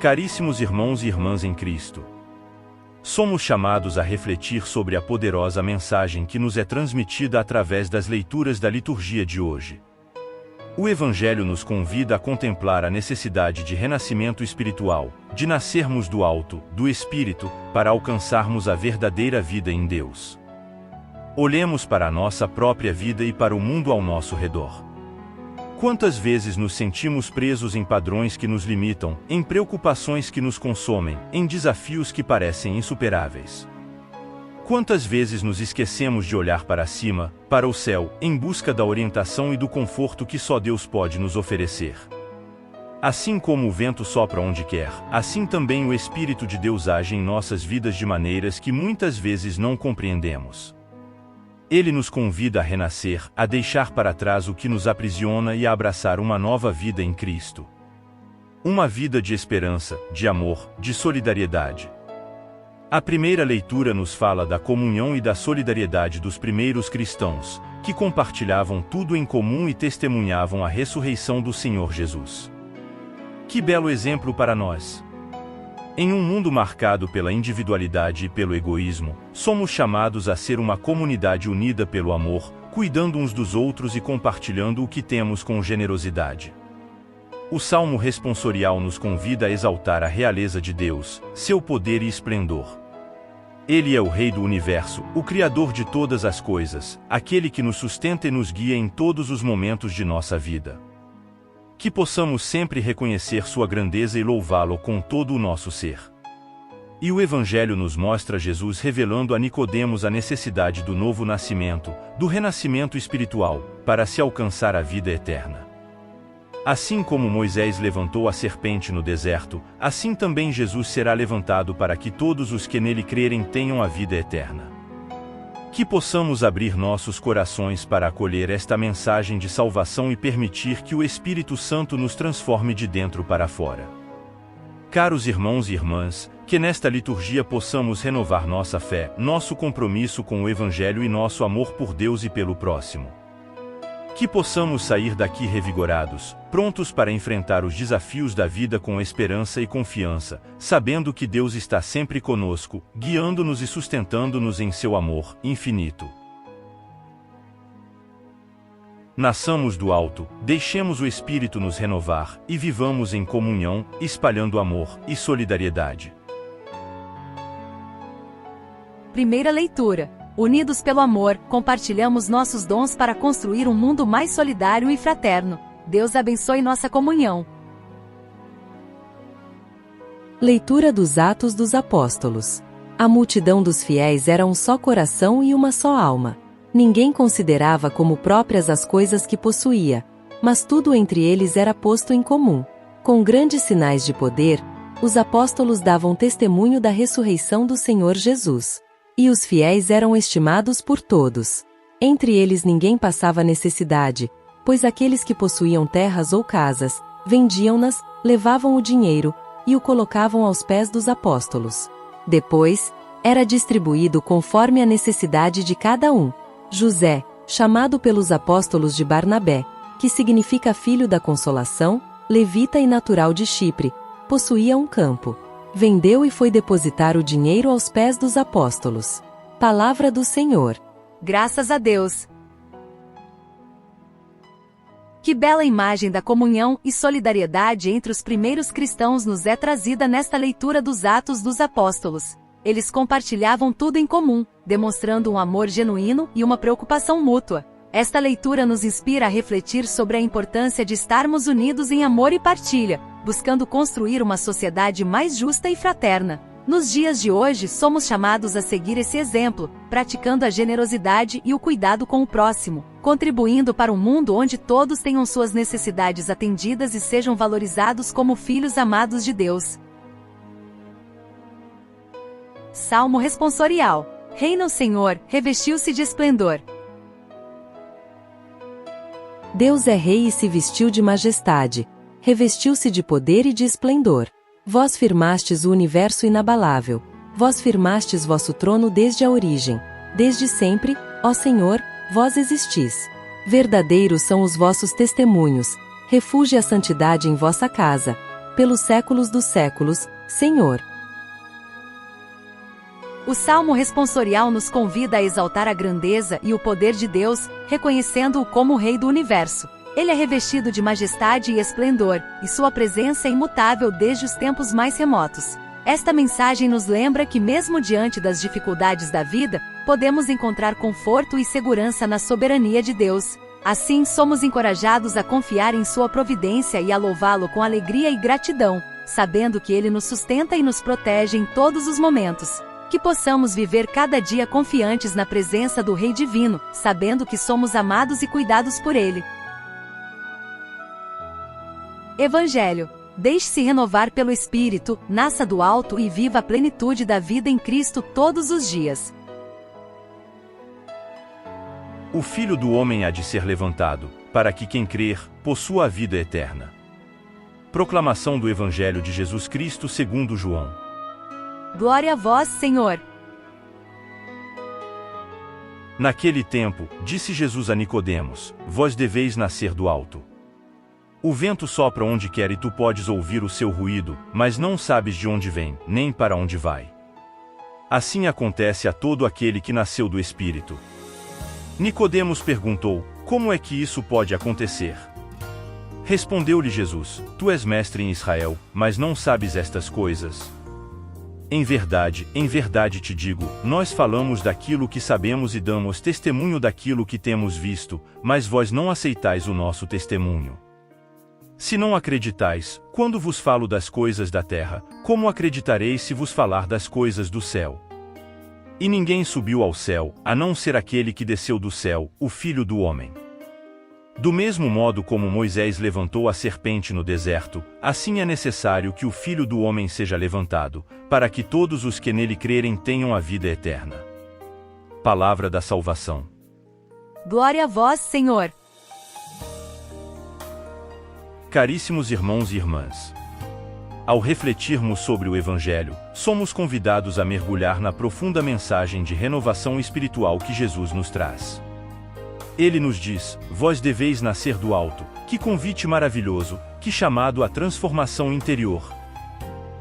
Caríssimos irmãos e irmãs em Cristo, somos chamados a refletir sobre a poderosa mensagem que nos é transmitida através das leituras da liturgia de hoje. O Evangelho nos convida a contemplar a necessidade de renascimento espiritual, de nascermos do alto, do Espírito, para alcançarmos a verdadeira vida em Deus. Olhemos para a nossa própria vida e para o mundo ao nosso redor. Quantas vezes nos sentimos presos em padrões que nos limitam, em preocupações que nos consomem, em desafios que parecem insuperáveis? Quantas vezes nos esquecemos de olhar para cima, para o céu, em busca da orientação e do conforto que só Deus pode nos oferecer? Assim como o vento sopra onde quer, assim também o Espírito de Deus age em nossas vidas de maneiras que muitas vezes não compreendemos. Ele nos convida a renascer, a deixar para trás o que nos aprisiona e a abraçar uma nova vida em Cristo. Uma vida de esperança, de amor, de solidariedade. A primeira leitura nos fala da comunhão e da solidariedade dos primeiros cristãos, que compartilhavam tudo em comum e testemunhavam a ressurreição do Senhor Jesus. Que belo exemplo para nós! Em um mundo marcado pela individualidade e pelo egoísmo, somos chamados a ser uma comunidade unida pelo amor, cuidando uns dos outros e compartilhando o que temos com generosidade. O Salmo responsorial nos convida a exaltar a realeza de Deus, seu poder e esplendor. Ele é o Rei do Universo, o Criador de todas as coisas, aquele que nos sustenta e nos guia em todos os momentos de nossa vida. Que possamos sempre reconhecer sua grandeza e louvá-lo com todo o nosso ser. E o Evangelho nos mostra Jesus revelando a Nicodemos a necessidade do novo nascimento, do renascimento espiritual, para se alcançar a vida eterna. Assim como Moisés levantou a serpente no deserto, assim também Jesus será levantado para que todos os que nele crerem tenham a vida eterna. Que possamos abrir nossos corações para acolher esta mensagem de salvação e permitir que o Espírito Santo nos transforme de dentro para fora. Caros irmãos e irmãs, que nesta liturgia possamos renovar nossa fé, nosso compromisso com o Evangelho e nosso amor por Deus e pelo próximo. Que possamos sair daqui revigorados, prontos para enfrentar os desafios da vida com esperança e confiança, sabendo que Deus está sempre conosco, guiando-nos e sustentando-nos em seu amor infinito. Nasçamos do alto, deixemos o Espírito nos renovar e vivamos em comunhão, espalhando amor e solidariedade. Primeira leitura. Unidos pelo amor, compartilhamos nossos dons para construir um mundo mais solidário e fraterno. Deus abençoe nossa comunhão. Leitura dos Atos dos Apóstolos. A multidão dos fiéis era um só coração e uma só alma. Ninguém considerava como próprias as coisas que possuía, mas tudo entre eles era posto em comum. Com grandes sinais de poder, os apóstolos davam testemunho da ressurreição do Senhor Jesus. E os fiéis eram estimados por todos. Entre eles ninguém passava necessidade, pois aqueles que possuíam terras ou casas, vendiam-nas, levavam o dinheiro, e o colocavam aos pés dos apóstolos. Depois, era distribuído conforme a necessidade de cada um. José, chamado pelos apóstolos de Barnabé, que significa filho da consolação, levita e natural de Chipre, possuía um campo. Vendeu e foi depositar o dinheiro aos pés dos apóstolos. Palavra do Senhor. Graças a Deus. Que bela imagem da comunhão e solidariedade entre os primeiros cristãos nos é trazida nesta leitura dos Atos dos Apóstolos. Eles compartilhavam tudo em comum, demonstrando um amor genuíno e uma preocupação mútua. Esta leitura nos inspira a refletir sobre a importância de estarmos unidos em amor e partilha, buscando construir uma sociedade mais justa e fraterna. Nos dias de hoje somos chamados a seguir esse exemplo, praticando a generosidade e o cuidado com o próximo, contribuindo para um mundo onde todos tenham suas necessidades atendidas e sejam valorizados como filhos amados de Deus. Salmo responsorial. Reina o Senhor, revestiu-se de esplendor. Deus é rei e se vestiu de majestade, revestiu-se de poder e de esplendor. Vós firmastes o universo inabalável, vós firmastes vosso trono desde a origem. Desde sempre, ó Senhor, vós existis. Verdadeiros são os vossos testemunhos, refugie a santidade em vossa casa. pelos séculos dos séculos, Senhor. O Salmo responsorial nos convida a exaltar a grandeza e o poder de Deus, reconhecendo-o como o Rei do Universo. Ele é revestido de majestade e esplendor, e sua presença é imutável desde os tempos mais remotos. Esta mensagem nos lembra que mesmo diante das dificuldades da vida, podemos encontrar conforto e segurança na soberania de Deus. Assim, somos encorajados a confiar em sua providência e a louvá-lo com alegria e gratidão, sabendo que ele nos sustenta e nos protege em todos os momentos. Que possamos viver cada dia confiantes na presença do Rei Divino, sabendo que somos amados e cuidados por Ele. Evangelho. Deixe-se renovar pelo Espírito, nasça do alto e viva a plenitude da vida em Cristo todos os dias. O Filho do Homem há de ser levantado, para que quem crer, possua a vida eterna. Proclamação do Evangelho de Jesus Cristo segundo João. Glória a vós, Senhor. Naquele tempo, disse Jesus a Nicodemos: Vós deveis nascer do alto. O vento sopra onde quer e tu podes ouvir o seu ruído, mas não sabes de onde vem, nem para onde vai. Assim acontece a todo aquele que nasceu do Espírito. Nicodemos perguntou: Como é que isso pode acontecer? Respondeu-lhe Jesus: Tu és mestre em Israel, mas não sabes estas coisas? Em verdade te digo, nós falamos daquilo que sabemos e damos testemunho daquilo que temos visto, mas vós não aceitais o nosso testemunho. Se não acreditais, quando vos falo das coisas da terra, como acreditareis se vos falar das coisas do céu? E ninguém subiu ao céu, a não ser aquele que desceu do céu, o Filho do Homem. Do mesmo modo como Moisés levantou a serpente no deserto, assim é necessário que o Filho do Homem seja levantado, para que todos os que nele crerem tenham a vida eterna. Palavra da salvação. Glória a vós, Senhor. Caríssimos irmãos e irmãs, ao refletirmos sobre o Evangelho, somos convidados a mergulhar na profunda mensagem de renovação espiritual que Jesus nos traz. Ele nos diz: Vós deveis nascer do alto. Que convite maravilhoso, que chamado à transformação interior.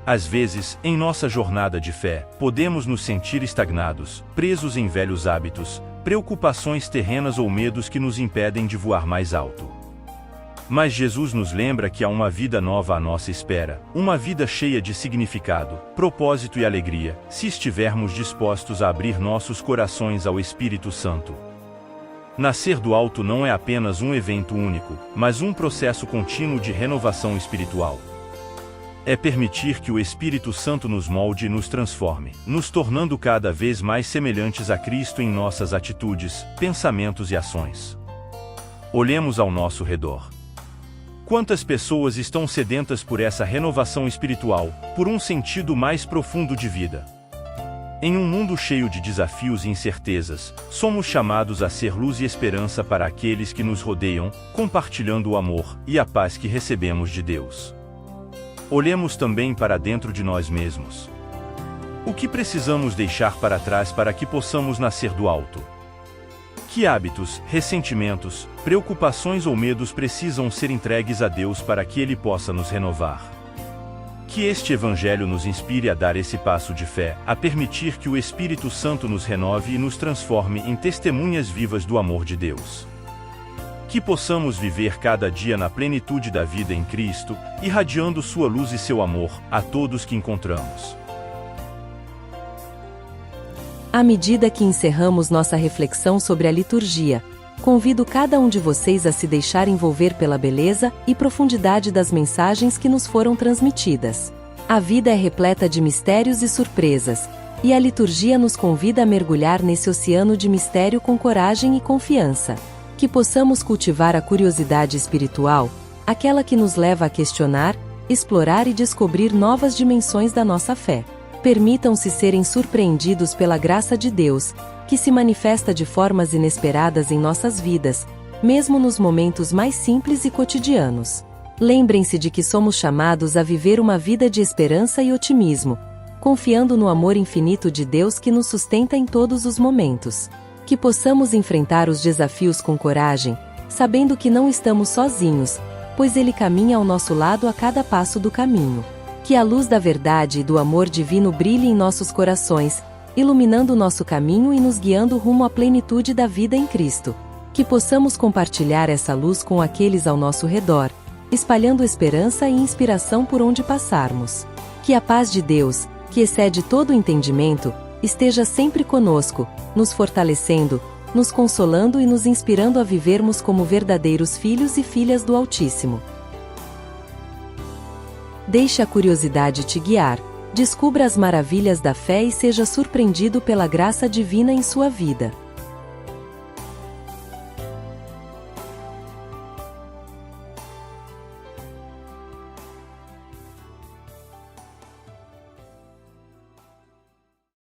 Às vezes, em nossa jornada de fé, podemos nos sentir estagnados, presos em velhos hábitos, preocupações terrenas ou medos que nos impedem de voar mais alto. Mas Jesus nos lembra que há uma vida nova à nossa espera, uma vida cheia de significado, propósito e alegria, se estivermos dispostos a abrir nossos corações ao Espírito Santo. Nascer do alto não é apenas um evento único, mas um processo contínuo de renovação espiritual. É permitir que o Espírito Santo nos molde e nos transforme, nos tornando cada vez mais semelhantes a Cristo em nossas atitudes, pensamentos e ações. Olhemos ao nosso redor. Quantas pessoas estão sedentas por essa renovação espiritual, por um sentido mais profundo de vida? Em um mundo cheio de desafios e incertezas, somos chamados a ser luz e esperança para aqueles que nos rodeiam, compartilhando o amor e a paz que recebemos de Deus. Olhemos também para dentro de nós mesmos. O que precisamos deixar para trás para que possamos nascer do alto? Que hábitos, ressentimentos, preocupações ou medos precisam ser entregues a Deus para que Ele possa nos renovar? Que este Evangelho nos inspire a dar esse passo de fé, a permitir que o Espírito Santo nos renove e nos transforme em testemunhas vivas do amor de Deus. Que possamos viver cada dia na plenitude da vida em Cristo, irradiando sua luz e seu amor a todos que encontramos. À medida que encerramos nossa reflexão sobre a liturgia, convido cada um de vocês a se deixar envolver pela beleza e profundidade das mensagens que nos foram transmitidas. A vida é repleta de mistérios e surpresas, e a liturgia nos convida a mergulhar nesse oceano de mistério com coragem e confiança. Que possamos cultivar a curiosidade espiritual, aquela que nos leva a questionar, explorar e descobrir novas dimensões da nossa fé. Permitam-se serem surpreendidos pela graça de Deus, que se manifesta de formas inesperadas em nossas vidas, mesmo nos momentos mais simples e cotidianos. Lembrem-se de que somos chamados a viver uma vida de esperança e otimismo, confiando no amor infinito de Deus que nos sustenta em todos os momentos. Que possamos enfrentar os desafios com coragem, sabendo que não estamos sozinhos, pois Ele caminha ao nosso lado a cada passo do caminho. Que a luz da verdade e do amor divino brilhe em nossos corações, iluminando o nosso caminho e nos guiando rumo à plenitude da vida em Cristo. Que possamos compartilhar essa luz com aqueles ao nosso redor, espalhando esperança e inspiração por onde passarmos. Que a paz de Deus, que excede todo o entendimento, esteja sempre conosco, nos fortalecendo, nos consolando e nos inspirando a vivermos como verdadeiros filhos e filhas do Altíssimo. Deixe a curiosidade te guiar, descubra as maravilhas da fé e seja surpreendido pela graça divina em sua vida.